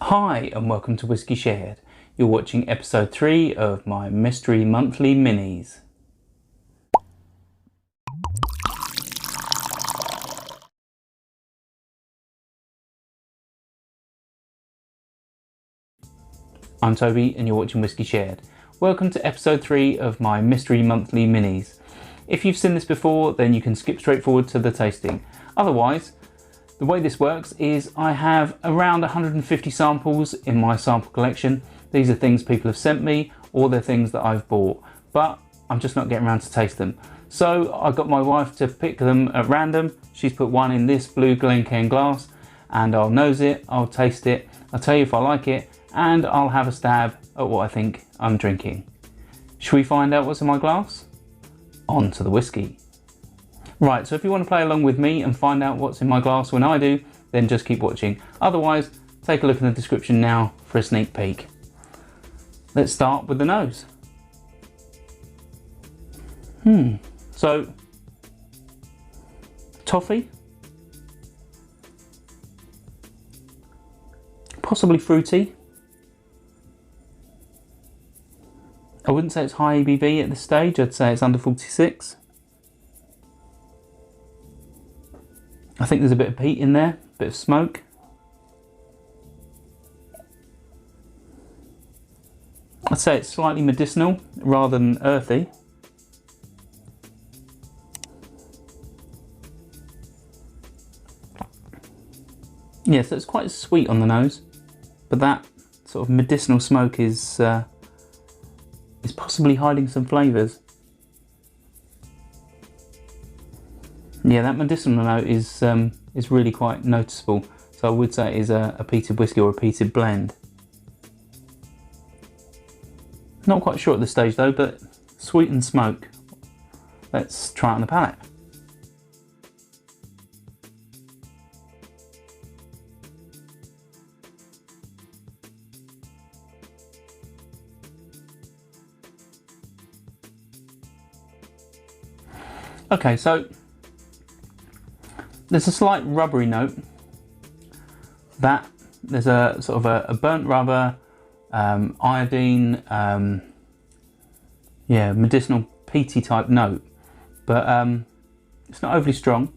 Hi and welcome to Whisky Shared. You're watching episode 3 of my mystery monthly minis. I'm Toby and you're watching Whisky Shared. Welcome to episode 3 of my mystery monthly minis. If you've seen this before, then you can skip straight forward to the tasting. Otherwise, the way this works is I have around 150 samples in my sample collection. These are things people have sent me or they're things that I've bought, but I'm just not getting around to taste them. So I got my wife to pick them at random. She's put one in this blue Glencairn glass and I'll nose it, I'll taste it, I'll tell you if I like it, and I'll have a stab at what I think I'm drinking. Should we find out what's in my glass? On to the whiskey. Right, so if you want to play along with me and find out what's in my glass when I do, then just keep watching. Otherwise, take a look in the description now for a sneak peek. Let's start with the nose. So, toffee. Possibly fruity. I wouldn't say it's high ABV at this stage, I'd say it's under 46. I think there's a bit of peat in there, a bit of smoke. I'd say it's slightly medicinal rather than earthy. Yeah, so it's quite sweet on the nose, but that sort of medicinal smoke is possibly hiding some flavours. Yeah, that medicinal note is really quite noticeable. So I would say it is a peated whiskey or a peated blend. Not quite sure at this stage though, but sweet and smoke. Let's try it on the palate. Okay, so there's a slight rubbery note. There's a sort of a burnt rubber, iodine, yeah, medicinal peaty type note, but it's not overly strong.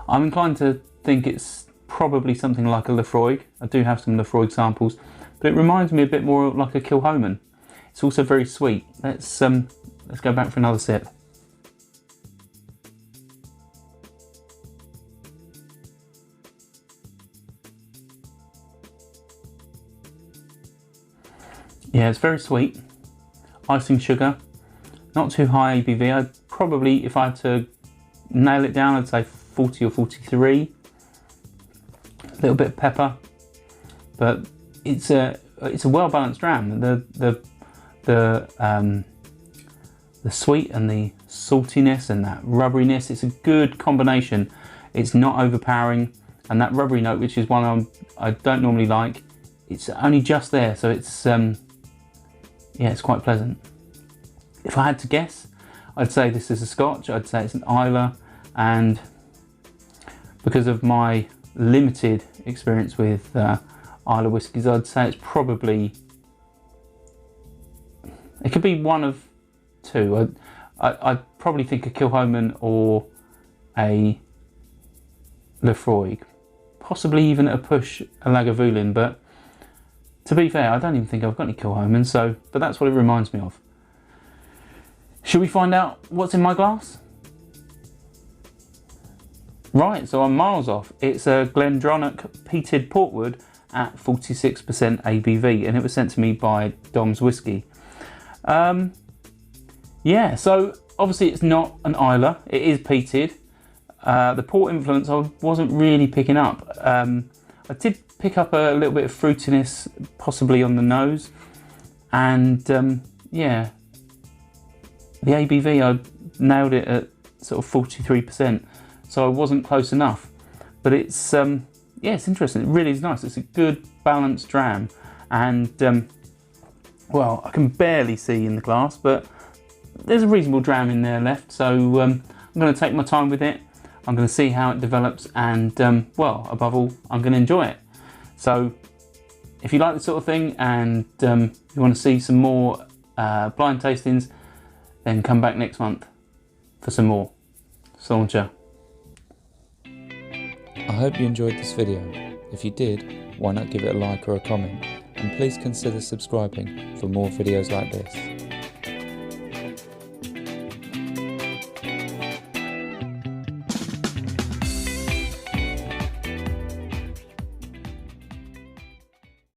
I'm inclined to think it's probably something like a Laphroaig. I do have some Laphroaig samples, but it reminds me a bit more like a Kilchoman. It's also very sweet. Let's go back for another sip. Yeah, it's very sweet. Icing sugar, not too high ABV. I'd probably, if I had to nail it down, I'd say 40 or 43. A little bit of pepper, but it's a well balanced dram. The sweet and the saltiness and that rubberiness, it's a good combination. It's not overpowering, and that rubbery note, which is one I don't normally like, it's only just there, so it's yeah, it's quite pleasant. If I had to guess, I'd say this is a Scotch. I'd say it's an Islay, and because of my limited experience with Islay whiskies, I'd say it's probably, it could be one of two. I'd probably think a Kilchoman or a Laphroaig, possibly even a push a Lagavulin, but to be fair, I don't even think I've got any Kilchoman, but that's what it reminds me of. Should we find out what's in my glass? Right, so I'm miles off. It's a GlenDronach Peated Port Wood at 46% ABV, and it was sent to me by Dom's Whisky. Yeah, so obviously it's not an Islay, it is peated. The port influence I wasn't really picking up. I did pick up a little bit of fruitiness, possibly on the nose, and yeah, the ABV, I nailed it at sort of 43%, so I wasn't close enough. But it's yeah, it's interesting. It really is nice. It's a good balanced dram, and well, I can barely see in the glass, but there's a reasonable dram in there left. So I'm going to take my time with it. I'm going to see how it develops, and well, above all, I'm going to enjoy it. So If you like this sort of thing and you want to see some more blind tastings, then come back next month for some more. Sauncher. I hope you enjoyed this video. If you did, why not give it a like or a comment, and please consider subscribing for more videos like this.